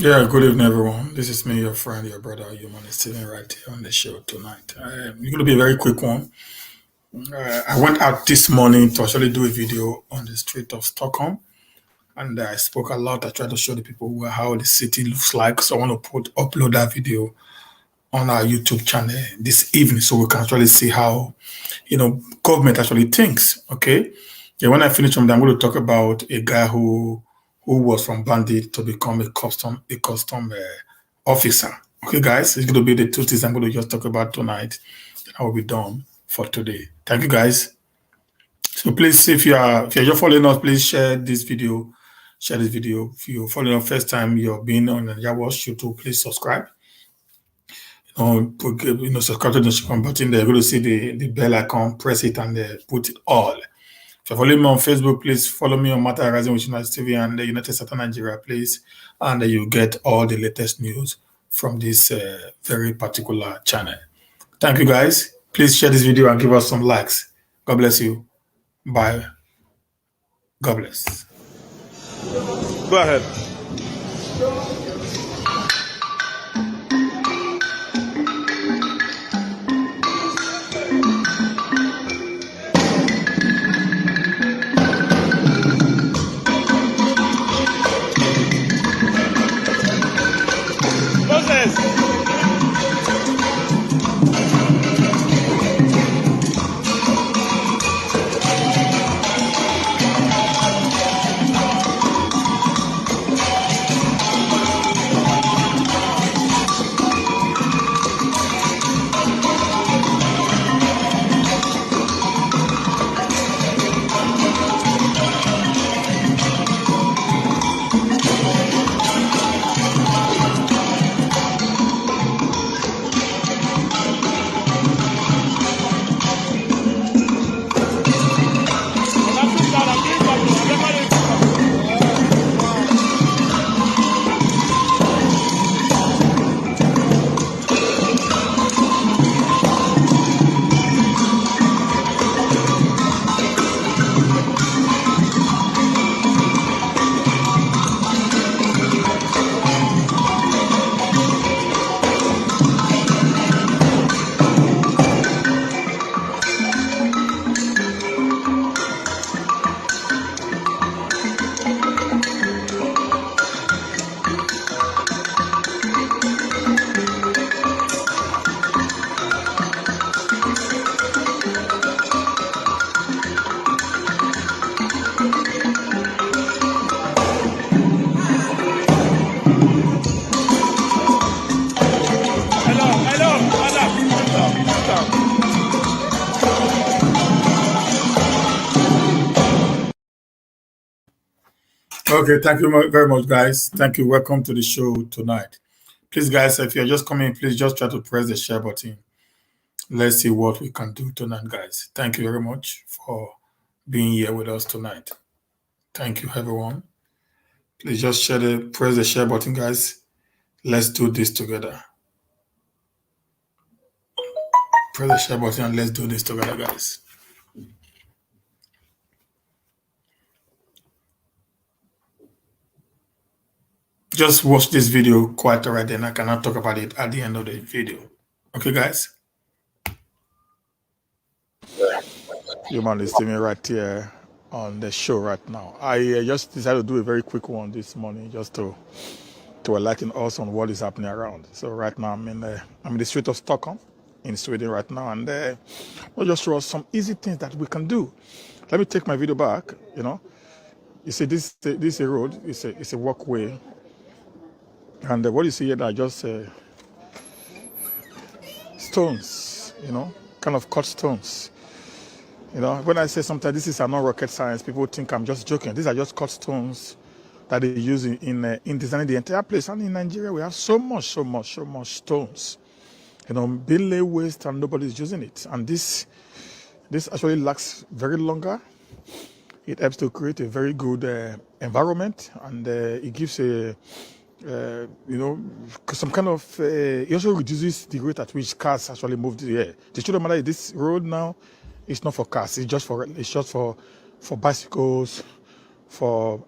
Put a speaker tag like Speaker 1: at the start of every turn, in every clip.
Speaker 1: Yeah, good evening, everyone. This is me, your friend, your brother, human is sitting right here on the show tonight. It's going to be a very quick one. I went out this morning to actually do a video on the street of Stockholm, and I spoke a lot. I tried to show the people how the city looks like. So I want to upload that video on our YouTube channel this evening, so we can actually see how government actually thinks. Okay, yeah. When I finish from that, I'm going to talk about a guy who was from bandit to become a custom officer. Okay, guys, it's going to be the two things I'm going to just talk about tonight. I will be done for today. Thank you, guys. So please, if you're just following us, please share this video. Share this video. If you're following us first time, you're being on the Yawash YouTube, please subscribe. Subscribe to the notification button there. You're going to see the bell icon, press it, and put it all. If you're following me on Facebook, please follow me on Matter Rising with United TV and the United States of Nigeria, please. And you get all the latest news from this very particular channel. Thank you, guys. Please share this video and give us some likes. God bless you. Bye. God bless.
Speaker 2: Go ahead. Moses.
Speaker 1: Okay, thank you very much, guys. Thank you. Welcome to the show tonight. Please, guys, if you're just coming, please just try to press the share button. Let's see what we can do tonight, guys. Thank you very much for being here with us tonight. Thank you, everyone. Please just press the share button, guys. Let's do this together. Press the share button and let's do this together, guys. Just watch this video quite alright, then I cannot talk about it at the end of the video. Okay, guys?
Speaker 2: Human is sitting right here on the show right now. I just decided to do a very quick one this morning just to enlighten us on what is happening around. So right now I'm in the street of Stockholm in Sweden right now, and I'll just show us some easy things that we can do. Let me take my video back. You see this is a road. It's a walkway, and what you see here are just stones. Kind of cut stones. When I say sometimes this is not rocket science, people think I'm just joking. These are just cut stones that they use in designing the entire place. And in Nigeria, we have so much stones, being laid waste and nobody's using it. And this actually lasts very longer. It helps to create a very good environment, and it gives some kind of, it also reduces the rate at which cars actually move the air. The truth of the matter is this road now, it's not for cars. It's just for bicycles, for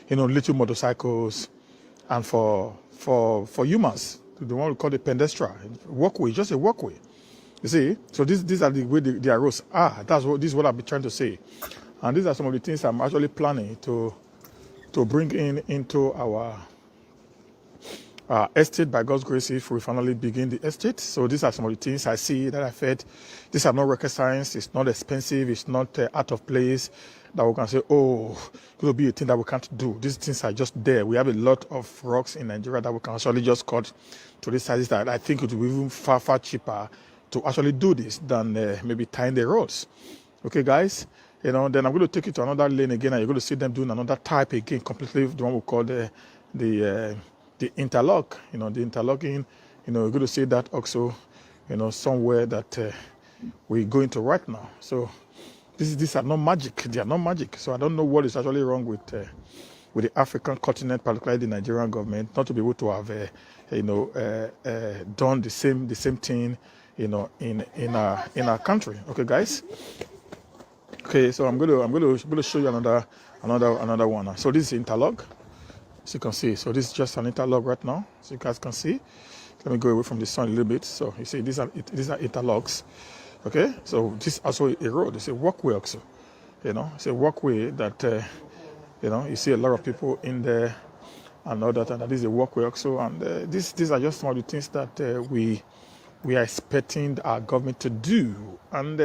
Speaker 2: little motorcycles, and for humans, the one we call the pedestal walkway, just a walkway. You see, so these are the way their roads are. This is what I've been trying to say, and these are some of the things I'm actually planning to bring into our estate by God's grace if we finally begin the estate. So these are some of the things I see that I fed. These are not rocket science. It's not expensive. It's not out of place that we can say, oh, it will be a thing that we can't do. These things are just there. We have a lot of rocks in Nigeria that we can actually just cut to the sizes that I think it will be even far, far cheaper to actually do this than maybe tying the roads. Okay, guys? Then I'm going to take you to another lane again, and you're going to see them doing another type again, completely the one we call the interlock. The interlocking. You're going to see that also, somewhere that we go into right now. So these are not magic. They are not magic. So I don't know what is actually wrong with the African continent, particularly the Nigerian government, not to be able to have done the same thing, in our country. Okay, guys. Okay, so I'm going to show you another one. So this is interlock. As you can see, so this is just an interlock right now. So you guys can see. Let me go away from the sun a little bit. So you see, these are interlocks. Okay, so this is also a road. It's a walkway also. It's a walkway that you see a lot of people in there and all that. And that is a walkway also. And these are just some of the things that we are expecting our government to do. And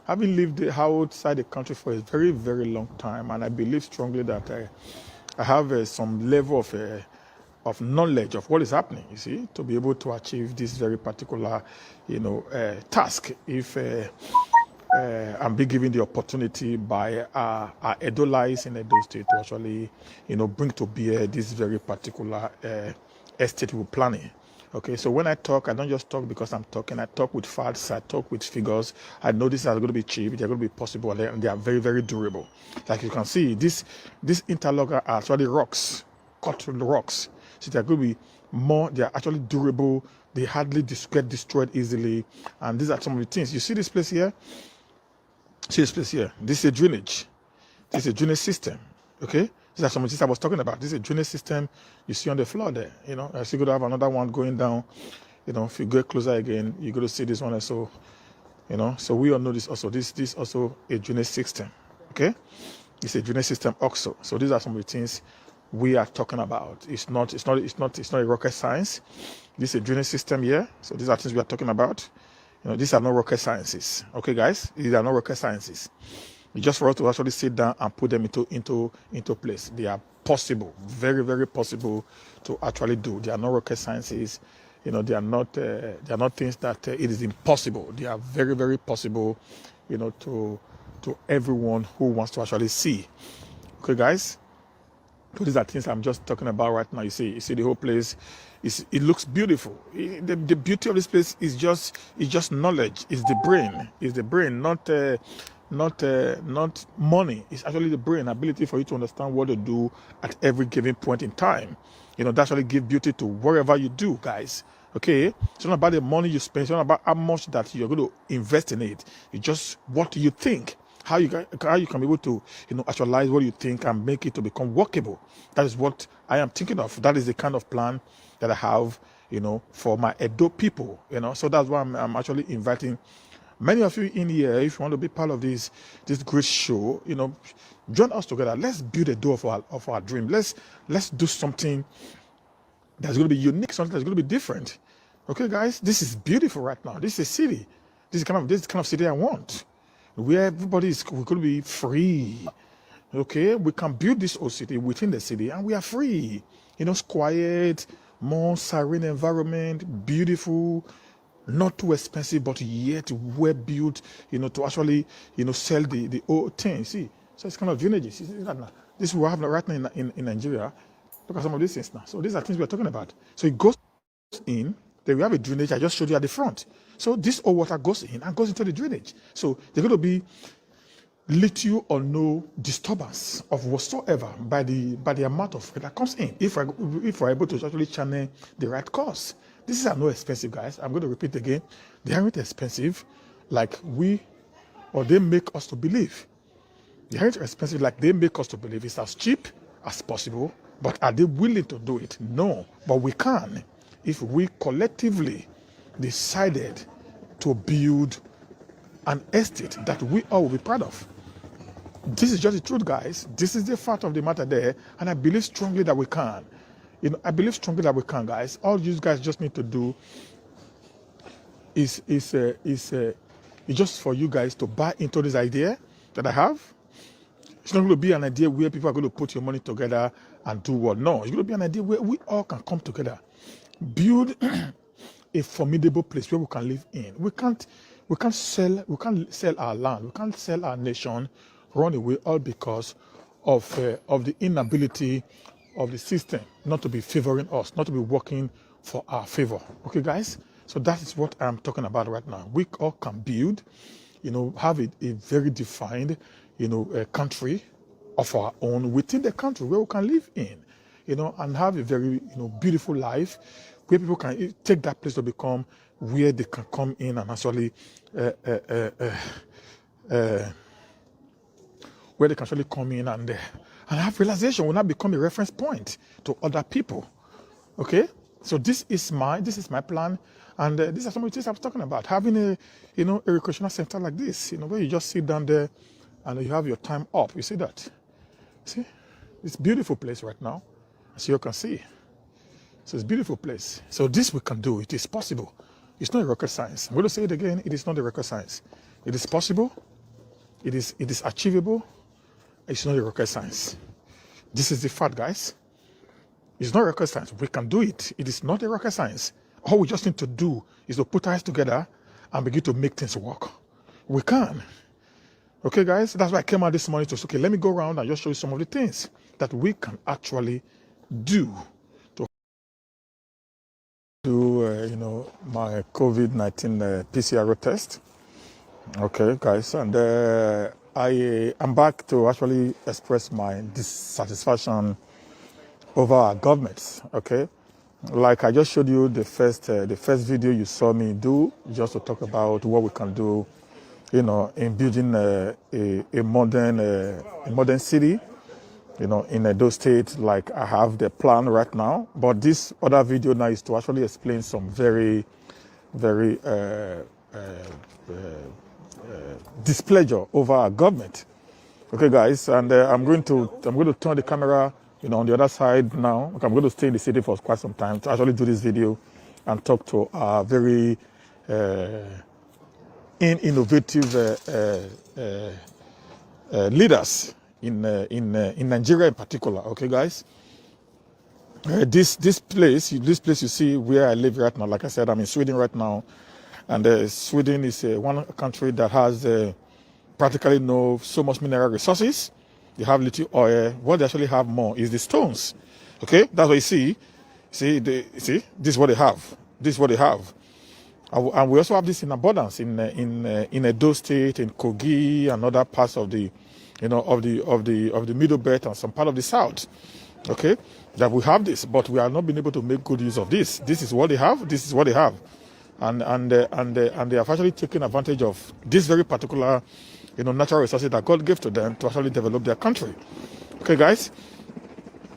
Speaker 2: having lived outside the country for a very, very long time, and I believe strongly that I have some level of knowledge of what is happening, you see, to be able to achieve this very particular, task. If I'm being given the opportunity by our Edo lies in Edo State to actually, bring to bear this very particular estate we're planning. Okay, so when I talk, I don't just talk because I'm talking. I talk with facts. I talk with figures. I know these are going to be cheap. They're going to be possible, and they are very, very durable. Like you can see, this interlock are actually rocks, cut rocks. So they're going to be more. They are actually durable. They hardly get destroyed easily. And these are some of the things. You see this place here? See this place here? This is a drainage. This is a drainage system. Okay. These are some of the things I was talking about. This is a drainage system you see on the floor there. As you're going to have another one going down. If you go closer again, you're going to see this one also. So we all know this also. This is also a drainage system. Okay, it's a drainage system also. So these are some of the things we are talking about. It's not a rocket science. This is a drainage system here. So these are things we are talking about. These are not rocket sciences. Okay, guys, these are not rocket sciences. It's just for us to actually sit down and put them into place. They are possible, very, very possible to actually do. They are not rocket sciences. They are not things that it is impossible. They are very, very possible, to everyone who wants to actually see. Okay, guys. So these are things I'm just talking about right now. You see the whole place. It looks beautiful. The beauty of this place is just knowledge. It's the brain. It's the brain, not money. It's actually the brain, ability for you to understand what to do at every given point in time. That actually give beauty to whatever you do, guys. Okay, it's not about the money you spend. It's not about how much that you're going to invest in it. It's just what you think, how you can be able to actualize what you think and make it to become workable. That is what I am thinking of. That is the kind of plan that I have, for my Edo people. So that's why I'm actually inviting many of you in here. If you want to be part of this great show, join us together. Let's build a door of our dream. Let's do something that's going to be unique, something that's going to be different. Okay, guys, this is beautiful right now. This is a city. This is kind of city I want, where we're going to be free. Okay, we can build this OCT within the city, and we are free. It's quiet, more serene environment, beautiful. Not too expensive, but yet well built, to actually, sell the old thing. See, so it's kind of drainages. This we have right now in Nigeria. Look at some of these things now. So these are things we're talking about. So it goes in, then we have a drainage I just showed you at the front. So this old water goes in and goes into the drainage. So there's going to be little or no disturbance of whatsoever by the amount of that comes in if we're able to actually channel the right course. These are not expensive, guys. I'm going to repeat again. They aren't expensive like they make us to believe. They aren't expensive like they make us to believe. It's as cheap as possible But are they willing to do it? No. But we can if we collectively decided to build an estate that we all will be proud of. This is just the truth, guys. This is the fact of the matter there, and I believe strongly that we can. I believe strongly that we can, guys. All you guys just need to do is just for you guys to buy into this idea that I have. It's not going to be an idea where people are going to put your money together and do what. No, it's going to be an idea where we all can come together, build a formidable place where we can live in. We can't sell our land. We can't sell our nation, run away, all because of the inability of the system not to be favoring us, not to be working for our favor. Okay, guys. So that is what I'm talking about right now. We all can build, have a very defined, a country of our own within the country where we can live in, and have a very, beautiful life where people can take that place to become where they can come in and actually, where they can actually come in and have realization will not become a reference point to other people. Okay, so this is my plan, and these are some of the things I was talking about. Having a recreational center like this, where you just sit down there and you have your time up. You see that? See, it's a beautiful place right now, as you can see. So it's a beautiful place. So this we can do. It is possible. It's not a rocket science. I'm going to say it again. It is not a rocket science. It is possible. It is achievable. It's not a rocket science. This is the fact, guys. It's not rocket science. We can do it. It is not a rocket science. All we just need to do is to put our heads together and begin to make things work. We can. Okay, guys? That's why I came out this morning to say, okay, let me go around and just show you some of the things that we can actually do to do, my COVID-19 PCR test. Okay, guys, and I am back to actually express my dissatisfaction over our governments. Okay, like I just showed you the first video you saw me do, just to talk about what we can do, in building a modern city, in Edo State. Like I have the plan right now, but this other video now is to actually explain some very, very displeasure over our government. Okay, guys, and I'm going to turn the camera, on the other side now. Okay, I'm going to stay in the city for quite some time to actually do this video and talk to our very innovative leaders in Nigeria in particular. Okay, guys. This place you see where I live right now. Like I said, I'm in Sweden right now. And Sweden is one country that has practically so much mineral resources. They have little oil. What they actually have more is the stones. Okay, that's what you see. See, this is what they have. This is what they have. And we also have this in abundance in Edo State, in Kogi, and other parts of the, of the Middle Belt and some part of the South. Okay, that we have this, but we are not being able to make good use of this. This is what they have. This is what they have. And they have actually taken advantage of this very particular, natural resources that God gave to them to actually develop their country. Okay, guys.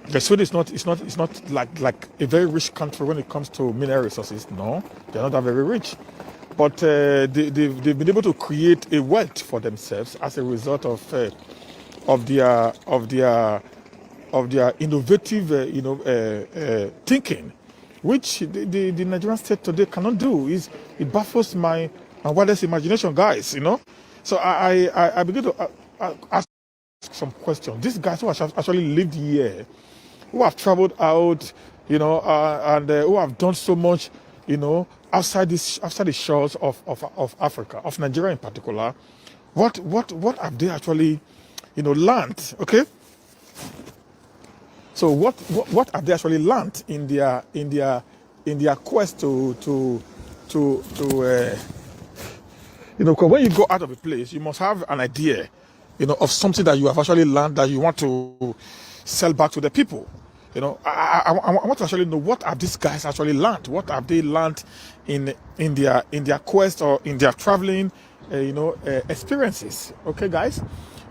Speaker 2: The Sweden is not like a very rich country when it comes to mineral resources. No, they're not that very rich, but they've been able to create a wealth for themselves as a result of their innovative, thinking, which the Nigerian state today cannot do. It baffles my wildest imagination, guys. So I begin to ask some questions. These guys who have actually lived here, who have traveled out, and who have done so much, outside the shores of Africa, of Nigeria in particular, what have they actually, learned? Okay. So what have they actually learned in their quest to because when you go out of a place, you must have an idea, of something that you have actually learned that you want to sell back to the people. I want to actually know, what have these guys actually learned? What have they learned in their quest or in their traveling, experiences? Okay, guys.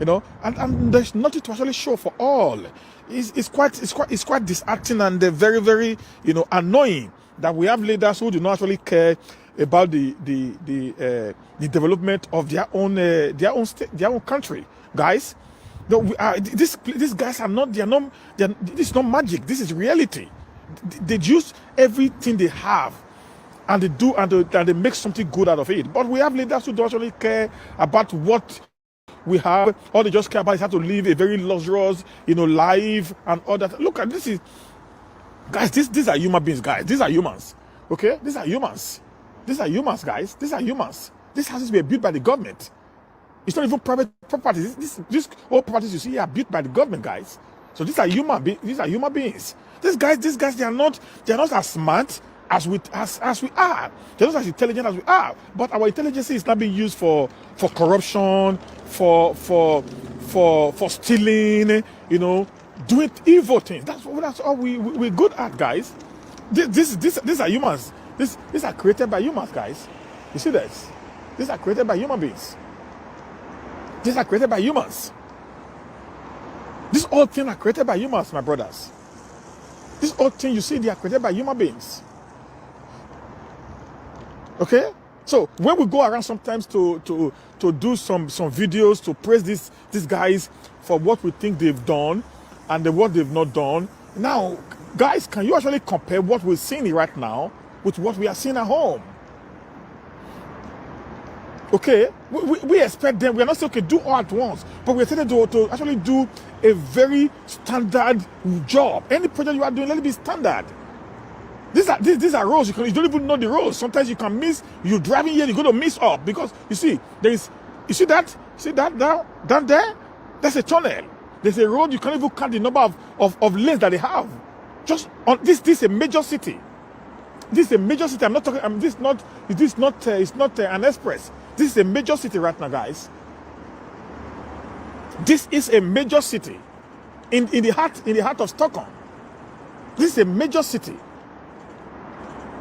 Speaker 2: and there's nothing to actually show for all. It's quite disheartening and very, very, annoying that we have leaders who do not actually care about the development of their own country, guys. No, these guys are not. This is not magic. This is reality. They use everything they have, and they make something good out of it. But we have leaders who don't actually care about what we have. All they just care about is how to live a very luxurious, life and all that. Look at this. Guys, these are human beings, guys. These are humans. Okay? These are humans. These are humans, guys. These are humans. These houses were built by the government. It's not even private properties. These all properties you see are built by the government, guys. So these are human beings. These guys, they are not as smart as we are. They're not as intelligent as we are. But our intelligence is not being used for corruption, for stealing, doing evil things. That's all we're good at, guys. These are humans. These are created by humans, guys. You see this? These are created by human beings. These are created by humans. These all things are created by humans, my brothers. These all things you see, they are created by human beings. Okay? So when we go around sometimes to do some videos to praise these guys for what we think they've done and what they've not done. Now, guys, can you actually compare what we're seeing right now with what we are seeing at home? Okay, we expect them. We are not saying, okay, do all at once, but we're saying to actually do a very standard job. Any project you are doing, let it be standard. These are roads. You don't even know the roads. Sometimes you can miss. You're driving here, you're going to miss up because you see that down there. That's a tunnel. There's a road. You can't even count the number of lanes that they have. Just on this is a major city. This is a major city. I'm not talking. This is not. It's not an express. This is a major city right now, guys. This is a major city in the heart of Stockholm. This is a major city.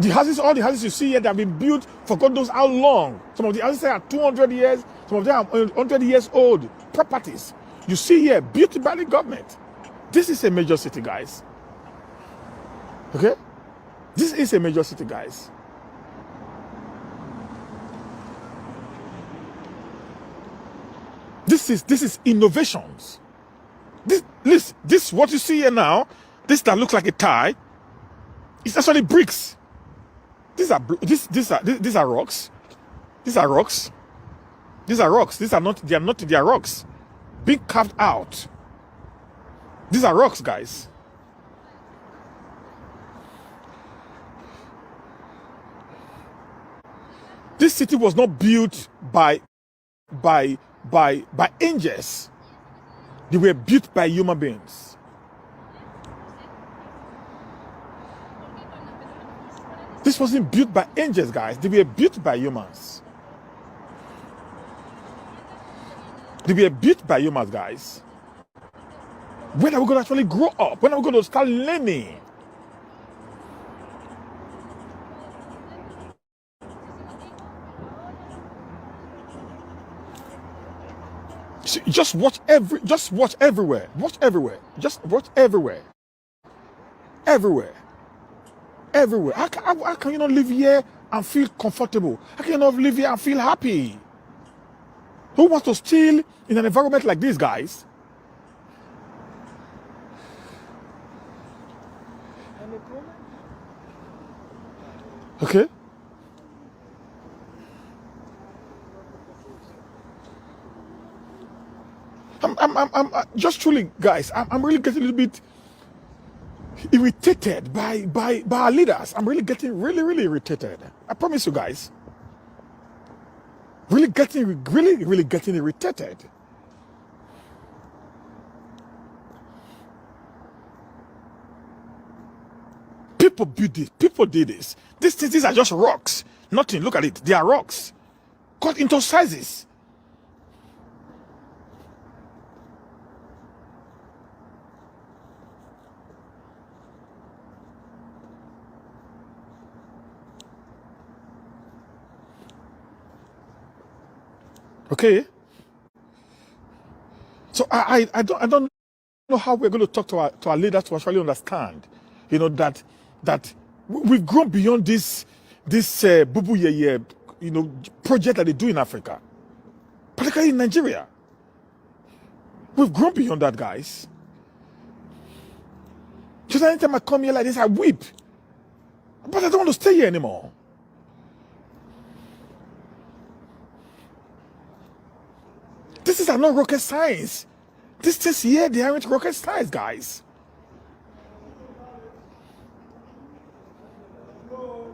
Speaker 2: All the houses you see here, they have been built for God knows how long. Some of the houses are 200 years. Some of them are 100 years old. Properties you see here, built by the government. This is a major city, guys. Okay, this is a major city, guys. This is innovations. This what you see here now, this that looks like a tie, it's actually bricks. These are rocks. These are rocks. These are rocks. They are rocks being carved out. These are rocks, guys. This city was not built by angels. They were built by human beings. This wasn't built by angels, guys. They were built by humans. They were built by humans, guys. When are we going to actually grow up? When are we going to start learning? See, just watch everywhere. Just watch everywhere. Just watch everywhere. Everywhere. How can you not live here and feel comfortable? How can you not live here and feel happy? Who wants to steal in an environment like this, guys? Okay? I'm just truly, guys, I'm really getting a little bit irritated by our leaders. I'm really getting really irritated. I promise you, guys. Really getting irritated. People built this. People did this. These are just rocks. Nothing. Look at it. They are rocks cut into sizes. Okay. So I don't know how we're going to talk to our leaders to actually understand, that we've grown beyond this bubu project that they do in Africa, particularly in Nigeria. We've grown beyond that, guys. Just anytime I come here like this, I weep. But I don't want to stay here anymore. This is not rocket science. These things here, they aren't rocket science, guys.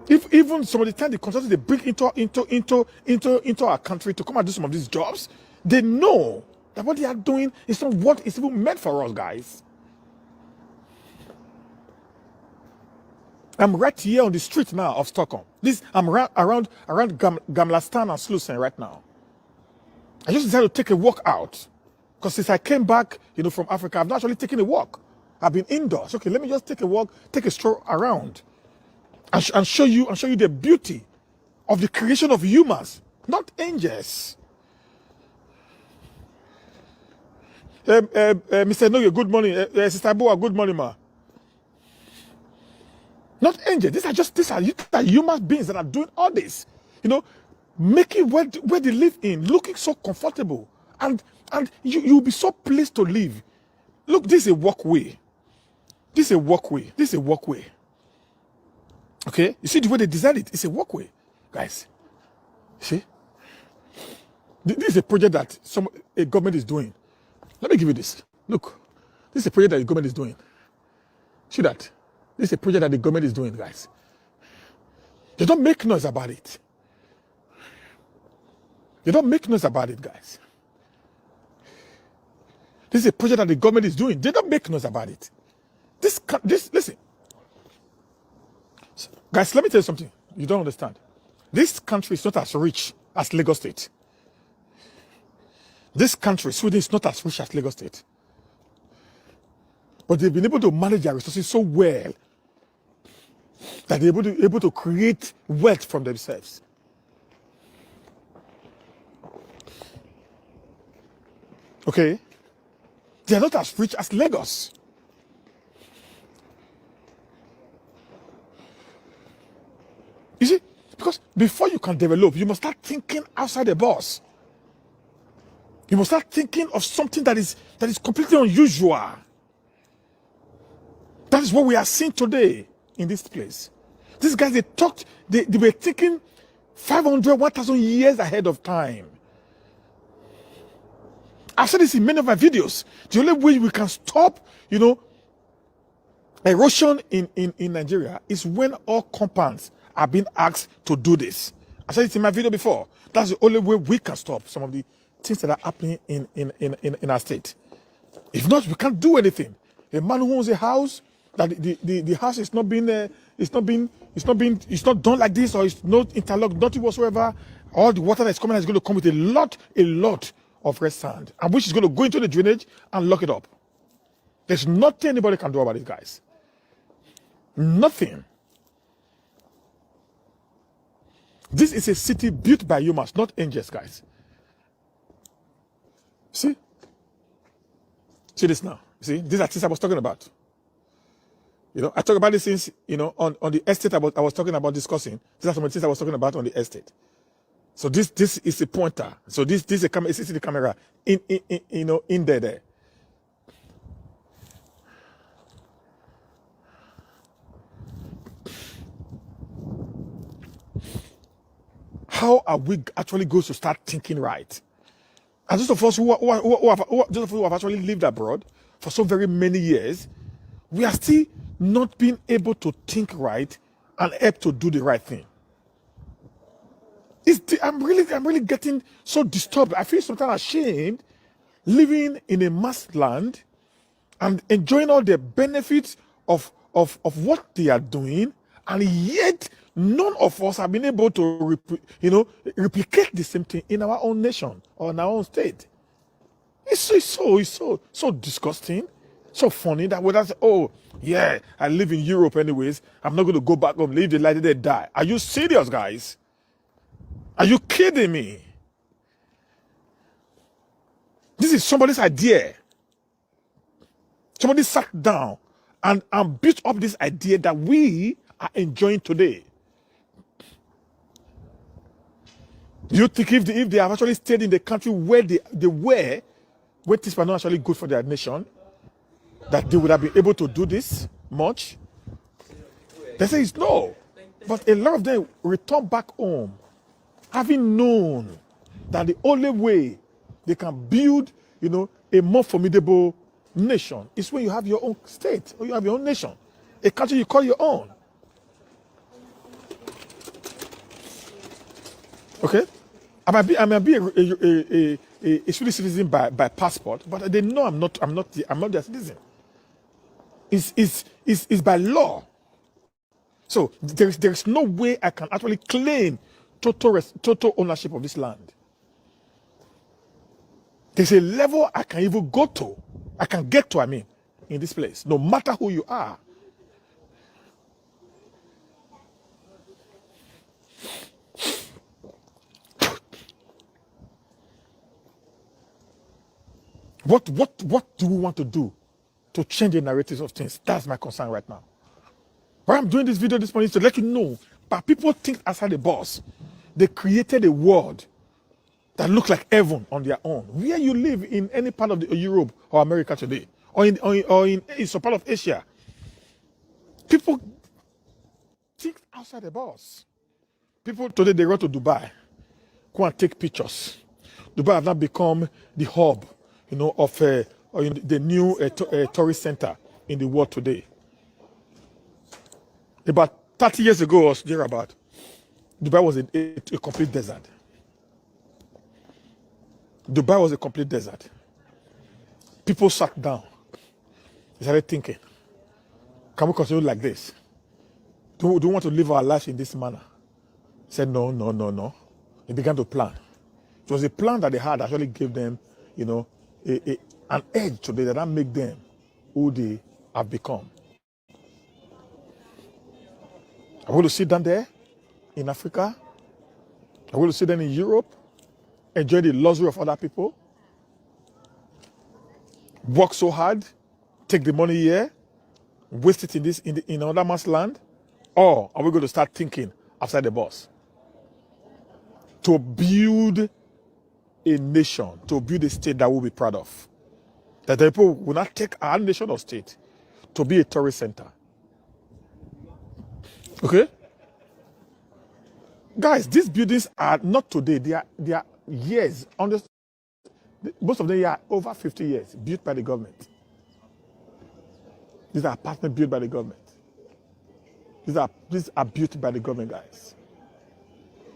Speaker 2: If even some of the time the consultants they bring into our country to come and do some of these jobs, they know that what they are doing is not what is even meant for us, guys. I'm right here on the street now of Stockholm. I'm around Gamlastan and Slusen right now. I just decided to take a walk out because since I came back, from Africa, I've not actually taken a walk. I've been indoors. Okay, let me just take a walk, take a stroll around, and show you the beauty of the creation of humans, not angels. Mr. Noye, good morning. Sister Boa, good morning, ma. Not angels. These are human beings that are doing all this. Making where they live in, looking so comfortable. And you'll be so pleased to live. Look, this is a walkway. This is a walkway. This is a walkway. Okay? You see the way they designed it? It's a walkway. Guys. See? This is a project that a government is doing. Let me give you this. Look. This is a project that the government is doing. See that? This is a project that the government is doing, guys. They don't make noise about it. They don't make noise about it, guys. This is a project that the government is doing. They don't make noise about it. Listen. Guys, let me tell you something. You don't understand. This country is not as rich as Lagos State. This country, Sweden, is not as rich as Lagos State. But they've been able to manage their resources so well that they're able to create wealth from themselves. Okay? They are not as rich as Lagos. You see, because before you can develop, you must start thinking outside the box. You must start thinking of something that is completely unusual. That is what we are seeing today in this place. These guys, they were thinking 500, 1,000 years ahead of time. I've said this in many of my videos. The only way we can stop, erosion in Nigeria is when all compounds are being asked to do this. I said it in my video before. That's the only way we can stop some of the things that are happening in our state. If not, we can't do anything. A man who owns a house, that the house is not done like this, or it's not interlocked, nothing whatsoever. All the water that's coming is going to come with a lot of red sand, and which is going to go into the drainage and lock it up. There's nothing anybody can do about it, guys. Nothing. This is a city built by humans, not angels, guys. See this now. See, these are things I was talking about. I talk about these things, on the estate I was talking about discussing. These are some of the things I was talking about on the estate. So this is a pointer. So this is a camera, CCTV camera in there. How are we actually going to start thinking right? And those of us who have actually lived abroad for so very many years, we are still not being able to think right and help to do the right thing. I'm really getting so disturbed. I feel sometimes ashamed living in a mass land and enjoying all the benefits of what they are doing, and yet none of us have been able to replicate the same thing in our own nation or in our own state. It's so disgusting, so funny that we say, oh yeah, I live in Europe anyways, I'm not going to go back home, live the life, they die. Are you serious, guys? Are you kidding me? This is somebody's idea. Somebody sat down and built up this idea that we are enjoying today. Do you think if they have actually stayed in the country where they were, where things were not actually good for their nation, that they would have been able to do this much? They say it's no. But a lot of them return back home, having known that the only way they can build, a more formidable nation is when you have your own state, or you have your own nation, a country you call your own. Okay? I might be a Swedish citizen by passport, but they know I'm not their citizen. It's by law. So there's no way I can actually claim total ownership of this land. There's a level I can even go to, in this place, no matter who you are. What do we want to do to change the narratives of things? That's my concern right now. Why I'm doing this video this morning is to let you know, but people think outside the box. They created a world that looks like heaven on their own. Where you live in any part of Europe or America today, or in some part of Asia, people think outside the box. People today, they go to Dubai, go and take pictures. Dubai has now become the hub, of the new tourist center in the world today. About 30 years ago or thereabout, Dubai was a complete desert. Dubai was a complete desert. People sat down. They started thinking, can we continue like this? Do we want to live our lives in this manner? Said no. They began to plan. It was a plan that they had that actually gave them, an edge today that make them who they have become. I want to sit down there in Africa. I want to sit down in Europe, enjoy the luxury of other people, work so hard, take the money here, waste it in another man's land, or are we going to start thinking outside the box to build a nation, to build a state that we'll be proud of? That the people will not take our nation or state to be a tourist center. Okay? Guys, these buildings are not today. They are years. Most of them are over 50 years, built by the government. These are apartments built by the government. These are built by the government, guys.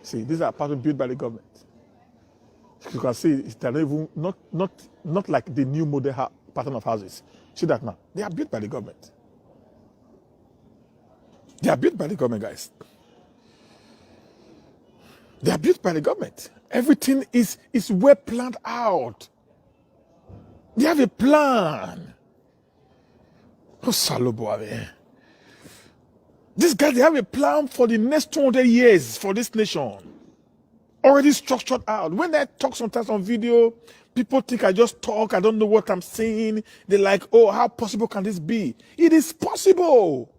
Speaker 2: See, these are apartments built by the government. You can see they're even not like the new model pattern of houses. See that now? They are built by the government. They are built by the government, guys. They are built by the government. Everything is well planned out. They have a plan. Oh, Salobo, man. These guys, they have a plan for the next 200 years for this nation. Already structured out. When I talk sometimes on video, people think I just talk. I don't know what I'm saying. They're like, oh, how possible can this be? It is possible.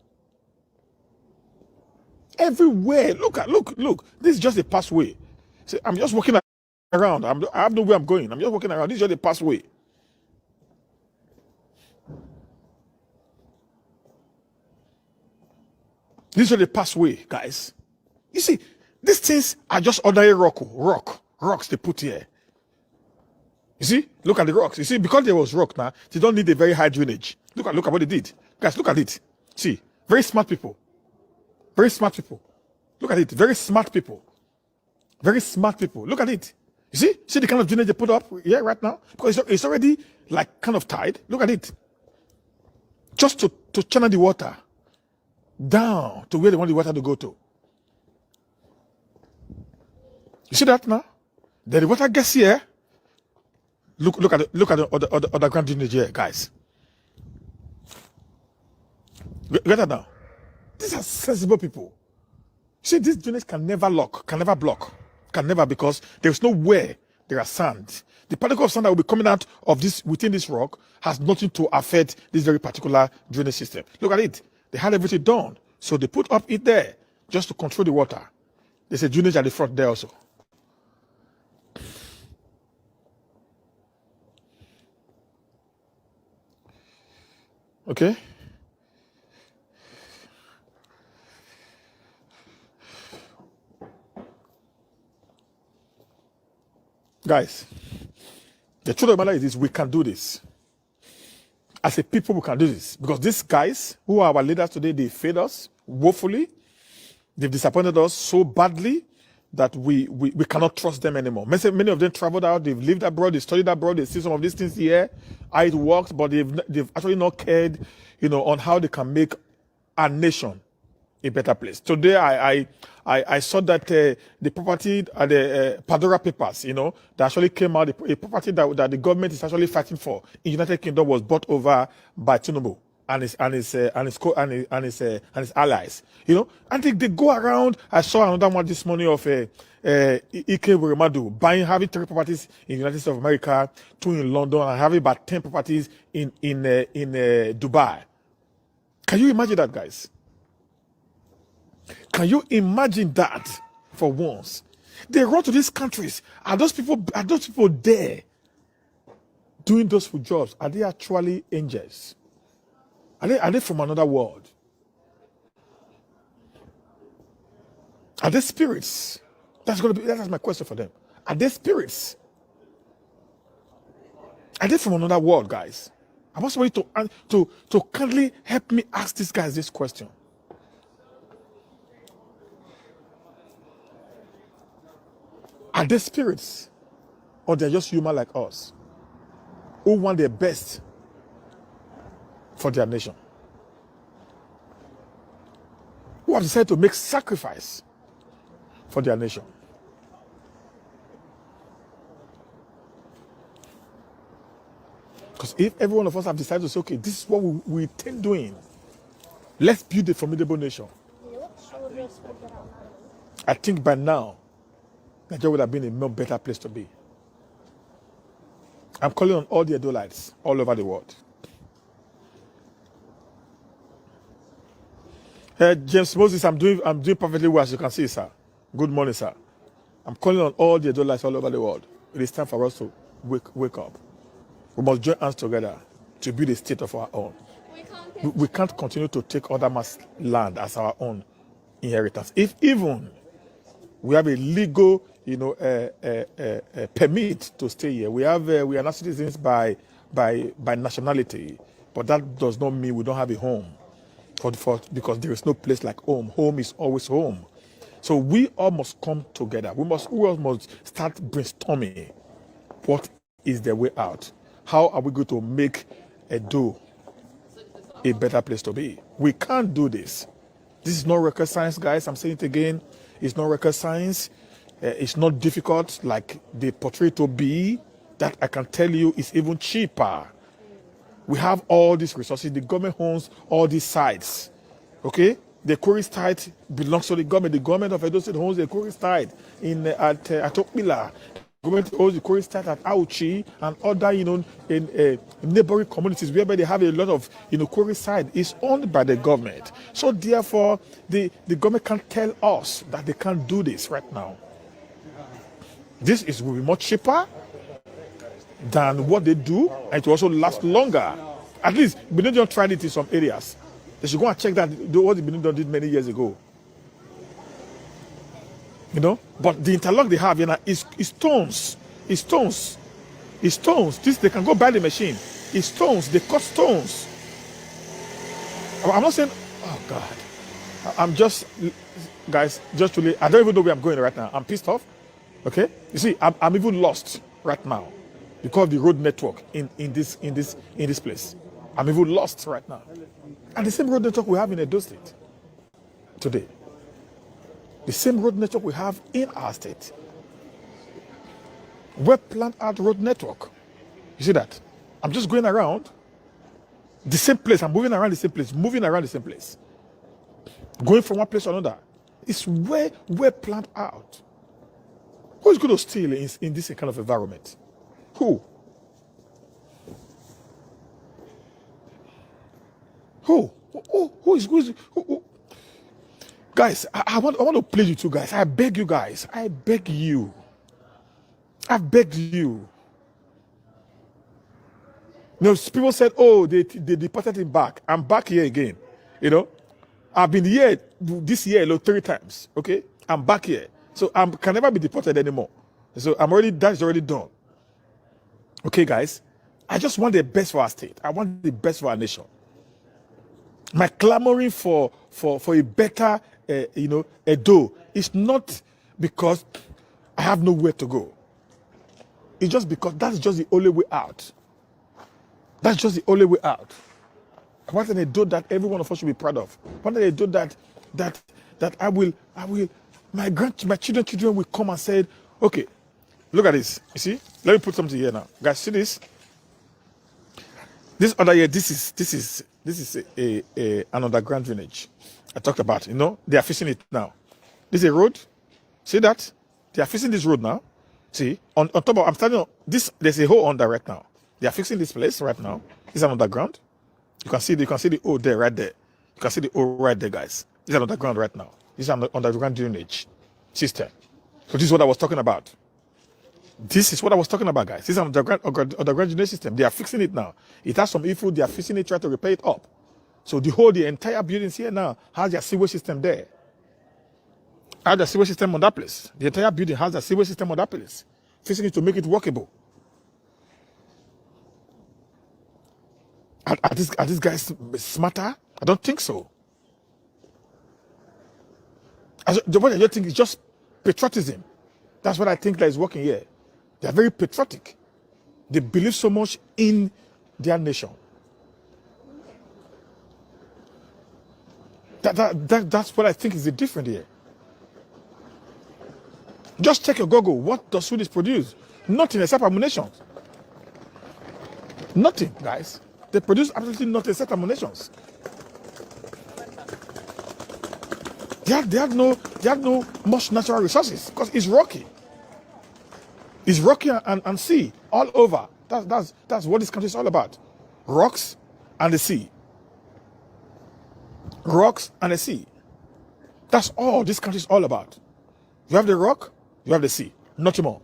Speaker 2: Everywhere. Look. This is just a pathway. See, I'm just walking around. I have no where I'm going. I'm just walking around. This is just a pathway. This is the pathway, guys. You see, these things are just ordinary rocks they put here. You see, look at the rocks. You see, because there was rock now, they don't need a very high drainage. Look at what they did, guys. Look at it. See, very smart people. Very smart people. Look at it. Very smart people. Very smart people. Look at it. You see the kind of drainage they put up here right now, because it's already like kind of tied. Look at it. Just to channel the water down to where they want the water to go to. You see that now? Then the water gets here. Look at the underground drainage here, guys. Get that now. These are sensible people. You see, this drainage can never block, because there's nowhere there are sand. The particle of sand that will be coming out of this within this rock has nothing to affect this very particular drainage system. Look at it. They had everything done. So they put up it there just to control the water. There's a drainage at the front there also. Okay? Guys, the truth of the matter is this: we can do this. As a people, we can do this. Because these guys, who are our leaders today, they failed us woefully. They've disappointed us so badly that we cannot trust them anymore. Many of them traveled out, they've lived abroad, they studied abroad, they see some of these things here, how it works, but they've actually not cared, on how they can make our nation a better place. Today, I saw that the property, the Pandora Papers, that actually came out, a property that the government is actually fighting for in United Kingdom was bought over by Tinubu and his allies, and they go around. I saw another one this morning of Ike Weremadu having 3 properties in the United States of America, 2 in London, and having about 10 properties in Dubai. Can you imagine that, guys? Can you imagine that for once? They run to these countries. Are those people there doing those food jobs? Are they actually angels? Are they from another world? Are they spirits? That's my question for them. Are they spirits? Are they from another world, guys? I want somebody to kindly help me ask these guys this question. Are they spirits? Or they're just human like us who want their best for their nation? Who have decided to make sacrifice for their nation? Because if every one of us have decided to say, okay, this is what we intend doing, let's build a formidable nation, I think by now, Nigeria would have been a much better place to be. I'm calling on all the Adolites all over the world. James Moses, I'm doing perfectly well, as you can see, sir. Good morning, sir. I'm calling on all the Adolites all over the world. It is time for us to wake up. We must join hands together to build a state of our own. We can't continue to take other man's land as our own inheritance. If even we have a legal, permit to stay here. We are not citizens by nationality, but that does not mean we don't have a home. Because there is no place like home. Home is always home. So we all must come together. We all must start brainstorming. What is the way out? How are we going to make Edo a better place to be? We can't do this. This is not rocket science, guys. I'm saying it again. It's not rocket science. It's not difficult like they portray it to be. That I can tell you is even cheaper. We have all these resources. The government owns all these sites. Okay? The quarry site belongs to the government. The government of Edo State owns the quarry site at Okpila. The government owns the quarry site at Auchi and other, in neighboring communities whereby they have a lot of, quarry site. It's owned by the government. So therefore, the government can't tell us that they can't do this right now. This will be much cheaper than what they do, and it will also last longer. At least, Benedict tried it in some areas. They should go and check that what the Benedict did many years ago. But the interlock they have is stones. It's stones. It's stones. This they can go buy the machine. It's stones. They cut stones. I'm not saying, oh God. I'm just, guys, just really, I don't even know where I'm going right now. I'm pissed off. Okay? You see, I'm even lost right now because of the road network in this place. I'm even lost right now. And the same road network we have in Edo State today. The same road network we have in our state. Well planned out road network. You see that? I'm just going around the same place. I'm moving around the same place, going from one place to another. It's well planned out. Who is going to steal in this kind of environment? Who? Who? Guys, I want to plead you two guys. I beg you guys. I beg you. I begged you. People said, oh, they deported him back. I'm back here again. I've been here this year 3 times. Okay? I'm back here. So I can never be deported anymore. So that's already done. Okay, guys? I just want the best for our state. I want the best for our nation. My clamoring for a better, Edo is not because I have nowhere to go. It's just because that's just the only way out. That's just the only way out. I want an Edo that every one of us should be proud of. I want an Edo that I will, my children will come and say, okay, look at this. You see? Let me put something here now. Guys, see this? This other year, this is an underground drainage I talked about. They are fixing it now. This is a road. See that? They are fixing this road now. See, on top of, I'm standing on this, there's a hole under right now. They are fixing this place right now. It's an underground. You can see the hole there, right there. You can see the hole right there, guys. It's an underground right now. This is an underground drainage system. So this is what I was talking about. This is what I was talking about, guys. This is an underground drainage system. They are fixing it now. It has some issue. They are fixing it, trying to repair it up. So the entire buildings here now has their sewage system there. Has the sewage system on that place. The entire building has the sewage system on that place. Fixing it to make it workable. Are these guys smarter? I don't think so. What I just think is just patriotism. That's what I think that is working here. They are very patriotic. They believe so much in their nation. That's what I think is the difference here. Just check your Google. What does Swedish produce? Nothing except ammunitions. Nothing, guys. They produce absolutely nothing except ammunitions. They have no much natural resources because it's rocky. It's rocky and sea all over. That's what this country is all about. Rocks and the sea. Rocks and the sea. That's all this country is all about. You have the rock, you have the sea. Nothing more.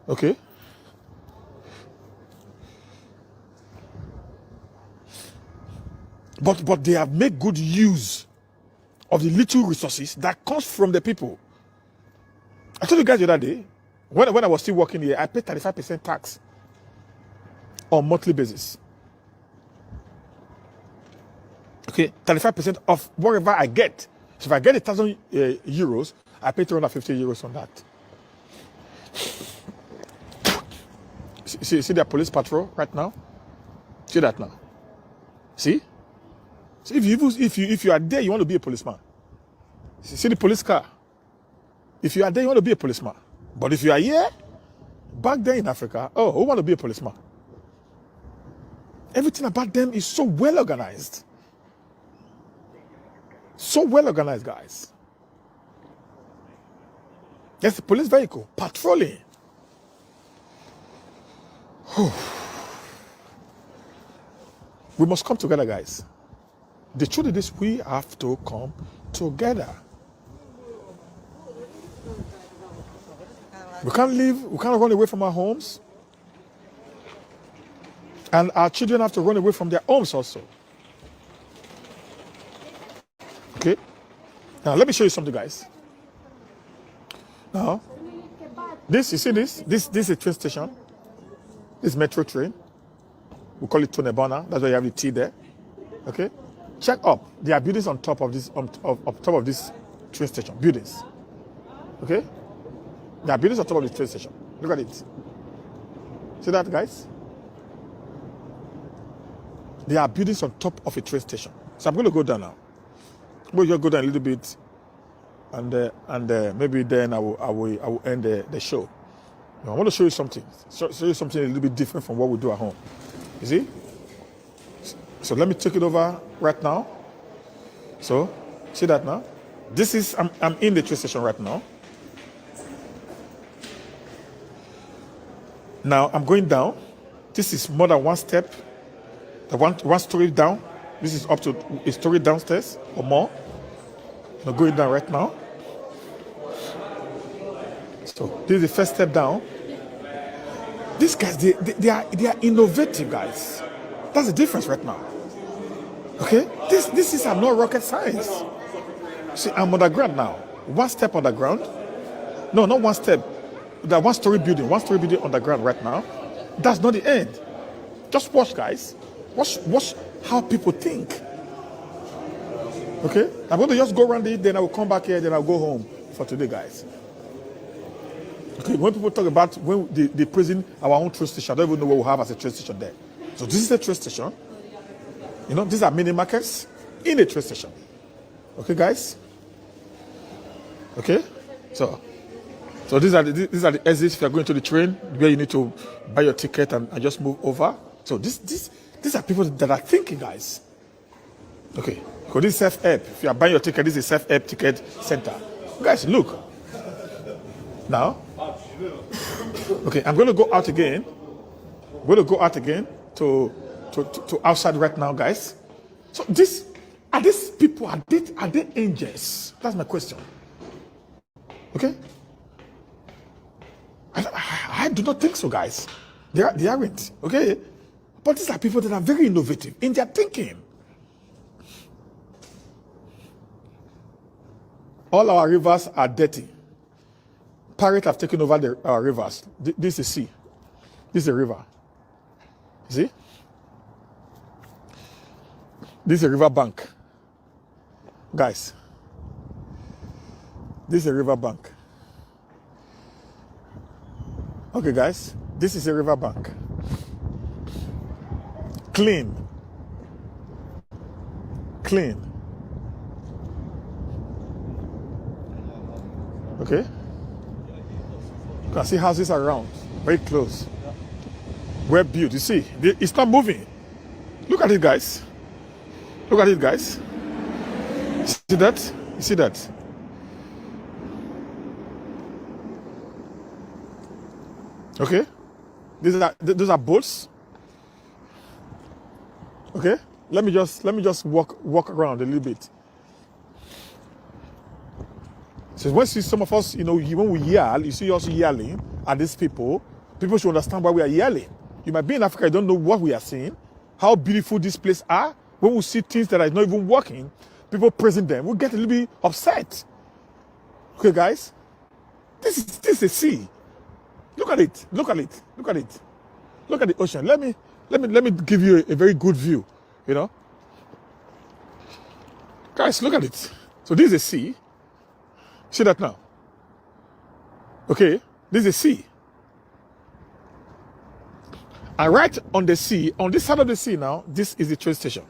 Speaker 2: Okay? But they have made good use of the little resources that comes from the people. I told you guys the other day, when I was still working here, I paid 35% tax on monthly basis. Okay, 35% of whatever I get. So if I get 1,000 euros, I pay 350 euros on that. See their police patrol right now? See that now? See? So if you are there, you want to be a policeman. See the police car? If you are there, you want to be a policeman. But if you are here, back there in Africa, who want to be a policeman? Everything about them is so well organized. So well organized, guys. There's a police vehicle patrolling. We must come together, guys. The truth is we have to come together. We can't run away from our homes. And our children have to run away from their homes also. Okay? Now, let me show you something, guys. Now, you see this? This is a train station. This metro train. We call it Tonebana. That's why you have the T there. Okay? Check up. There are buildings on top of this, on top of this train station. Buildings. Okay? There are buildings on top of the train station. Look at it. See that, guys? There are buildings on top of a train station. So I'm going to go down now. We'll just go down a little bit, and maybe then I will end the show. Now, I want to show you something. Show you something a little bit different from what we do at home. You see? So let me take it over right now. So See that now? This is, I'm in the train station right now. Now I'm going down. This is more than one step. The one story down. This is up to a story downstairs or more. I'm going down right now. So this is the first step down. These guys, they are innovative guys. That's the difference right now. Okay? This is not rocket science. See, I'm underground now. One step underground. No, not one step. That one story building underground right now. That's not the end. Just watch, guys. Watch how people think. Okay? I'm going to just go around it, then I will come back here, then I'll go home for today, guys. Okay, when people talk about when the prison, our own train station, I don't even know what we have as a train station there. So this is a train station. You know, these are mini markets in a train station. Okay, guys? Okay? So these are the exits if you're going to the train where you need to buy your ticket and just move over. So these are people that are thinking, guys. Okay. So this is self-help. If you are buying your ticket, this is self-help ticket center. Guys, look. Now. Okay, I'm going to go out again. I'm going to go out again to outside right now, guys. So are these people, are they angels? That's my question. Okay? I do not think so, guys. They aren't. Okay? But these are people that are very innovative in their thinking. All our rivers are dirty. Pirates have taken over our rivers. This is sea. This is a river. See? This is a river bank. Guys. This is a river bank. Okay, guys. This is a river bank. Clean. Clean. Okay? You can see houses around. Very close. Well built. You see, it's not moving. Look at it, guys. Look at it, guys. See that? You see that? Okay? Those are boats. Okay? Let me just walk around a little bit. So when you see some of us, you know, when we yell, you see us yelling at these people. People should understand why we are yelling. You might be in Africa, you don't know what we are seeing, how beautiful this place are. When we see things that are not even working, people praising them, we get a little bit upset. Okay, guys? This is a sea. Look at it. Look at it. Look at it. Look at the ocean. Let me give you a very good view. You know? Guys, look at it. So this is a sea. See that now? Okay, this is a sea. And right on the sea, on this side of the sea now, this is the train station.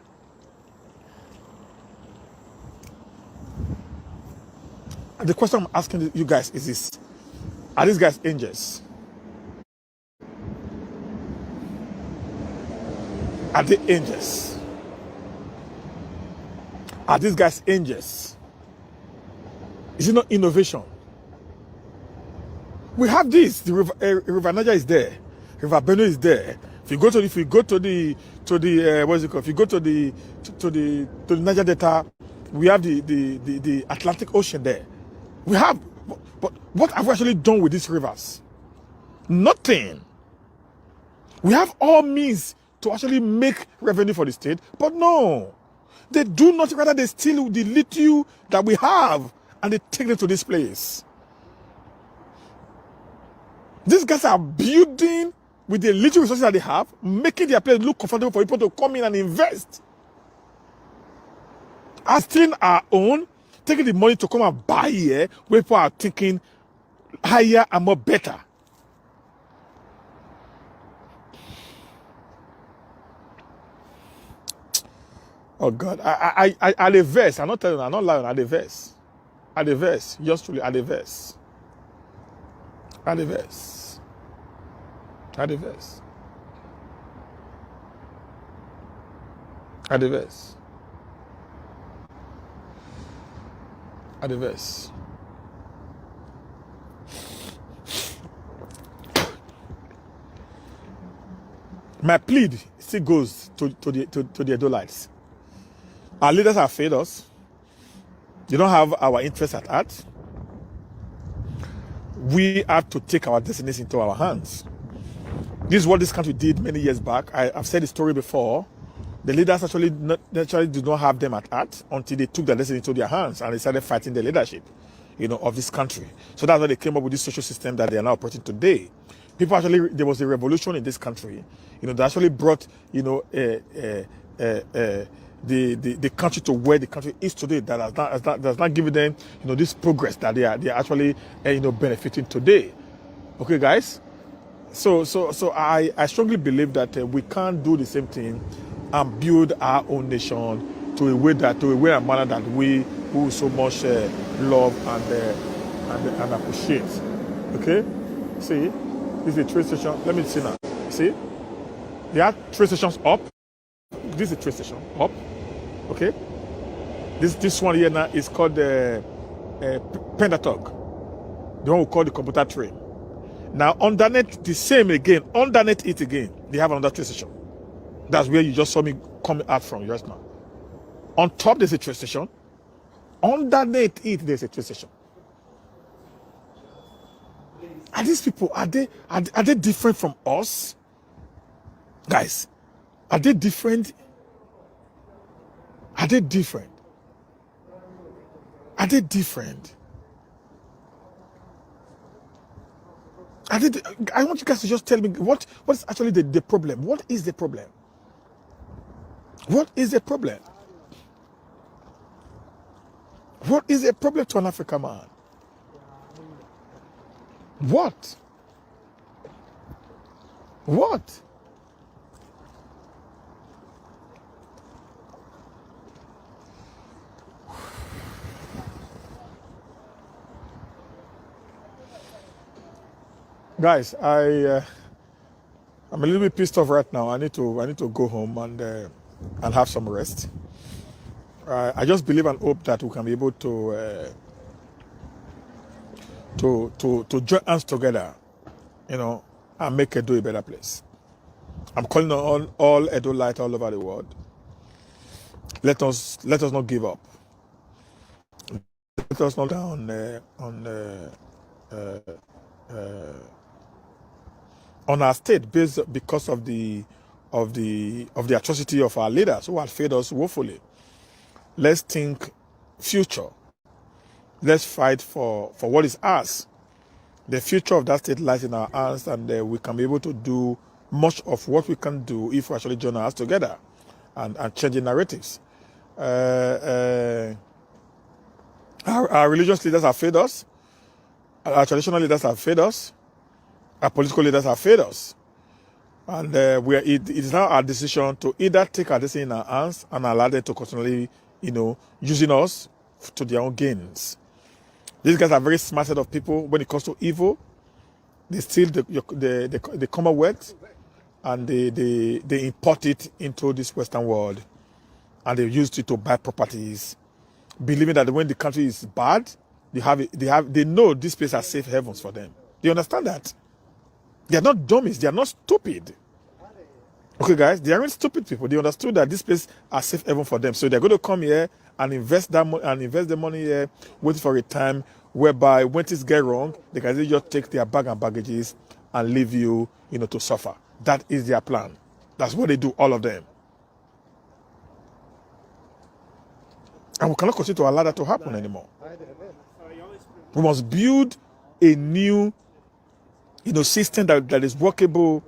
Speaker 2: And the question I'm asking you guys is this. Are these guys angels? Are they angels? Are these guys angels? Is it not innovation? We have this. The river Niger is there. River Benue is there. If you go to the what's it called? If you go to the Niger Delta, we have the Atlantic Ocean there. We have, but what have we actually done with these rivers? Nothing. We have all means to actually make revenue for the state, but no, they do not. Rather, they steal the little that we have and they take it to this place. These guys are building with the little resources that they have, making their place look comfortable for people to come in and invest. As stealing our own, taking the money to come and buy here, where people are thinking higher and more better. Oh God, I the verse. I'm not telling you, I'm not lying. At the verse. At the verse. Just truly at the verse. At the verse. At the verse. At the verse. at the verse. My plead still goes to the Adolites. Our leaders have failed us. They don't have our interests at heart. We have to take our destinies into our hands. This is what this country did many years back. I've said the story before. The leaders actually did not have them at heart until they took their destiny into their hands and they started fighting the leadership, of this country. So that's why they came up with this social system that they are now operating today. People actually, there was a revolution in this country, that actually brought, the country to where the country is today. That has not given them, this progress that they are actually, benefiting today. Okay, guys. So I strongly believe that we can't do the same thing and build our own nation to a way and manner that we who so much love and appreciate. Okay, see, this is a train station. Let me see now. See, there are train stations up. This is a train station up. Okay, this one here now is called the Pentatog, the one we call the computer train. Now underneath the same again, underneath it again, they have another train station. That's where you just saw me coming out from just now. On top there's a train station. Underneath it there's a train station. Are these people, are they different from us? Guys, are they different? Are they different? Are they different? I want you guys to just tell me what is actually the problem. What is the problem? What is the problem? What is a problem to an African man? What? What? Guys, I'm a little bit pissed off right now. I need to go home and have some rest. I just believe and hope that we can be able to join hands together, and make Edo a better place. I'm calling on all Edo light all over the world. Let us not give up. Let us not down on our state because of the atrocity of our leaders who have failed us woefully. Let's think future. Let's fight for what is ours. The future of that state lies in our hands, and we can be able to do much of what we can do if we actually join our hands together and change the narratives. Our religious leaders have failed us. Our traditional leaders have failed us. Our political leaders have failed us. And it is now our decision to either take our destiny in our hands and allow them to continually, using us to their own gains. These guys are very smart set of people. When it comes to evil, they steal the Commonwealth and they import it into this Western world, and they use it to buy properties, believing that when the country is bad, they know this place has safe heavens for them. Do you understand that? They are not dummies. They are not stupid. Okay, guys, they aren't stupid people. They understood that this place has safe heaven for them, so they're going to come here and invest the money here, wait for a time whereby when things get wrong, they can just take their bag and baggages and leave you, to suffer. That is their plan. That's what they do, all of them. And we cannot continue to allow that to happen anymore. We must build a new, system that is workable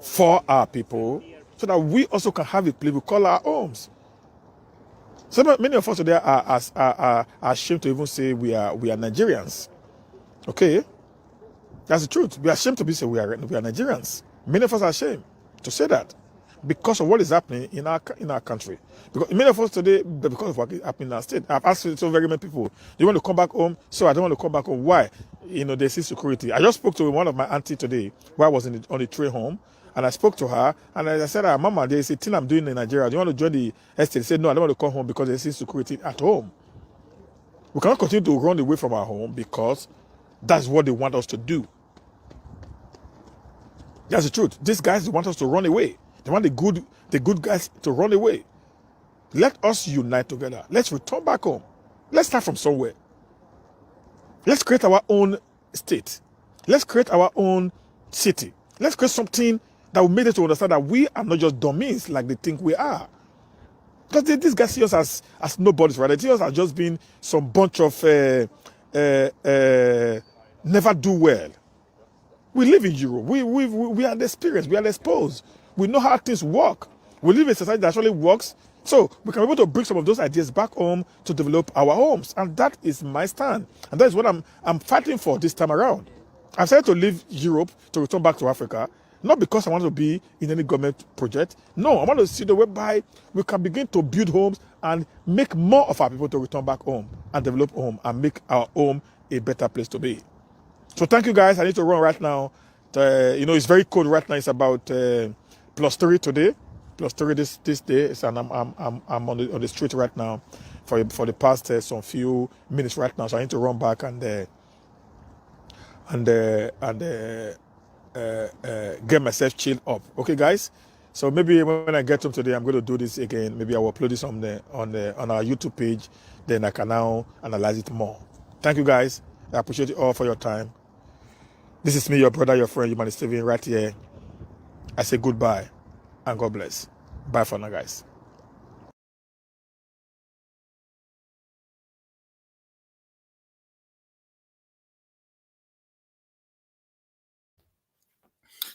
Speaker 2: for our people, so that we also can have a place we call our homes. So many of us today are ashamed to even say we are Nigerians. Okay, that's the truth. We are ashamed to say we are Nigerians. Many of us are ashamed to say that because of what is happening in our country. Because many of us today, because of what is happening in our state, I've asked so very many people, do you want to come back home? So I don't want to come back home. Why? There's insecurity. I just spoke to one of my auntie today while I was on the train home. And I spoke to her, and I said, Mama, there's a thing I'm doing in Nigeria. Do you want to join the estate? She said, no, I don't want to come home because there's insecurity at home. We cannot continue to run away from our home because that's what they want us to do. That's the truth. These guys want us to run away. They want the good guys to run away. Let us unite together. Let's return back home. Let's start from somewhere. Let's create our own state. Let's create our own city. Let's create something that will make them to understand that we are not just dummies like they think we are. Because these guys see us as nobodies, right? They see us as just being some bunch of never do well. We live in Europe. We are experienced. We are exposed. We know how things work. We live in a society that actually works. So we can be able to bring some of those ideas back home to develop our homes. And that is my stand. And that is what I'm fighting for this time around. I've decided to leave Europe to return back to Africa. Not because I want to be in any government project. No, I want to see the whereby we can begin to build homes and make more of our people to return back home and develop home and make our home a better place to be. So thank you guys. I need to run right now. It's very cold right now. It's about +3 today, +3 this day. And I'm on the street right now for the past some few minutes right now. So I need to run back and get myself chilled up. Okay, guys. So maybe when I get home today, I'm going to do this again. Maybe I will upload this on our YouTube page. Then I can now analyze it more. Thank you, guys. I appreciate you all for your time. This is me, your brother, your friend, Human Steven, right here. I say goodbye and God bless. Bye for now, guys.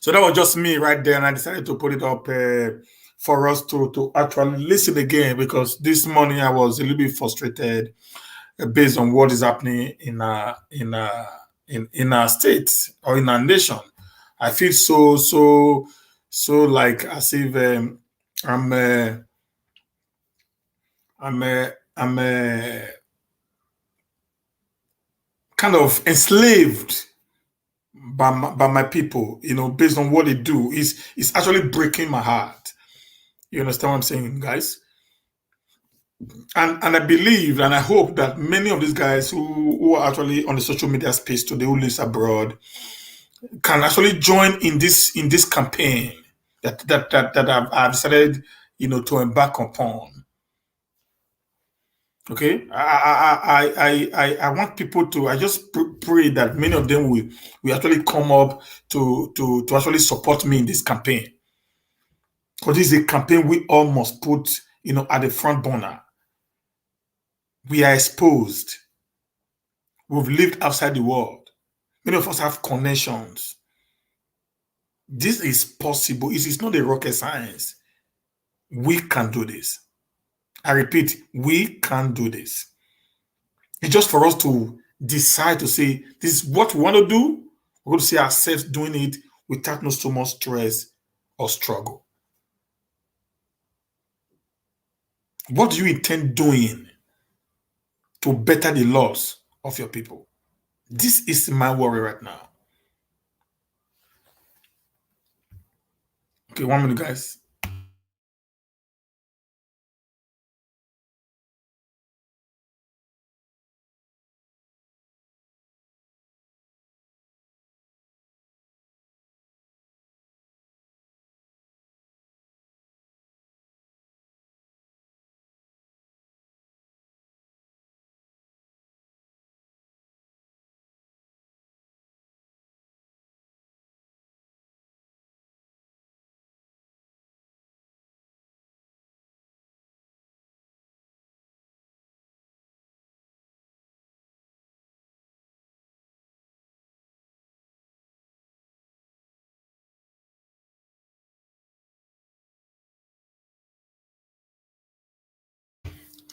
Speaker 1: So that was just me right there, and I decided to put it up for us to actually listen again, because this morning I was a little bit frustrated based on what is happening in our state or in our nation. I feel so like as if I'm kind of enslaved by my people, based on what they do. It's actually breaking my heart. You understand what I'm saying, guys? And I believe and I hope that many of these guys who are actually on the social media space today, who lives abroad, can actually join in this campaign that I've decided, to embark upon. Okay, I want people to. I just pray that many of them will actually come up to actually support me in this campaign, because this is a campaign we all must put, at the front burner. We are exposed. We've lived outside the world. Many of us have connections. This is possible. It is not a rocket science. We can do this. I repeat, we can do this. It's just for us to decide to say, this is what we want to do. We're going to see ourselves doing it without no so much stress or struggle. What do you intend doing to better the laws of your people? This is my worry right now. Okay, 1 minute, guys.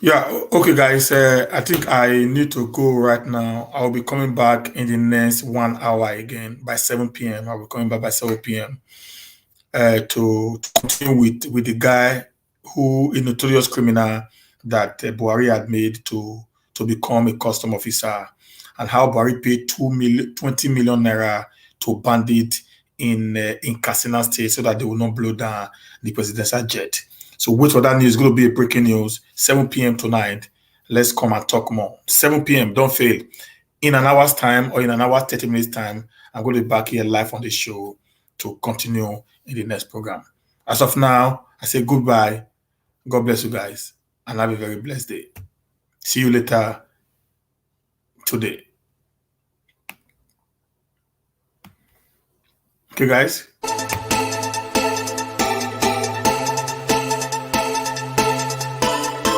Speaker 1: Yeah, okay, guys. I think I need to go right now. I'll be coming back in the next 1 hour again by 7 p.m. I'll be coming back by 7 p.m. To continue with the guy who a notorious criminal that Buhari had made to become a custom officer, and how Buhari paid 20 million naira to bandit in Katsina State so that they will not blow down the presidential jet. So wait for that news. It's going to be a breaking news, 7 p.m. tonight. Let's come and talk more. 7 p.m. Don't fail. In an hour's time or in an hour, 30 minutes time, I'm going to be back here live on the show to continue in the next program. As of now, I say goodbye. God bless you guys and have a very blessed day. See you later today. Okay, guys.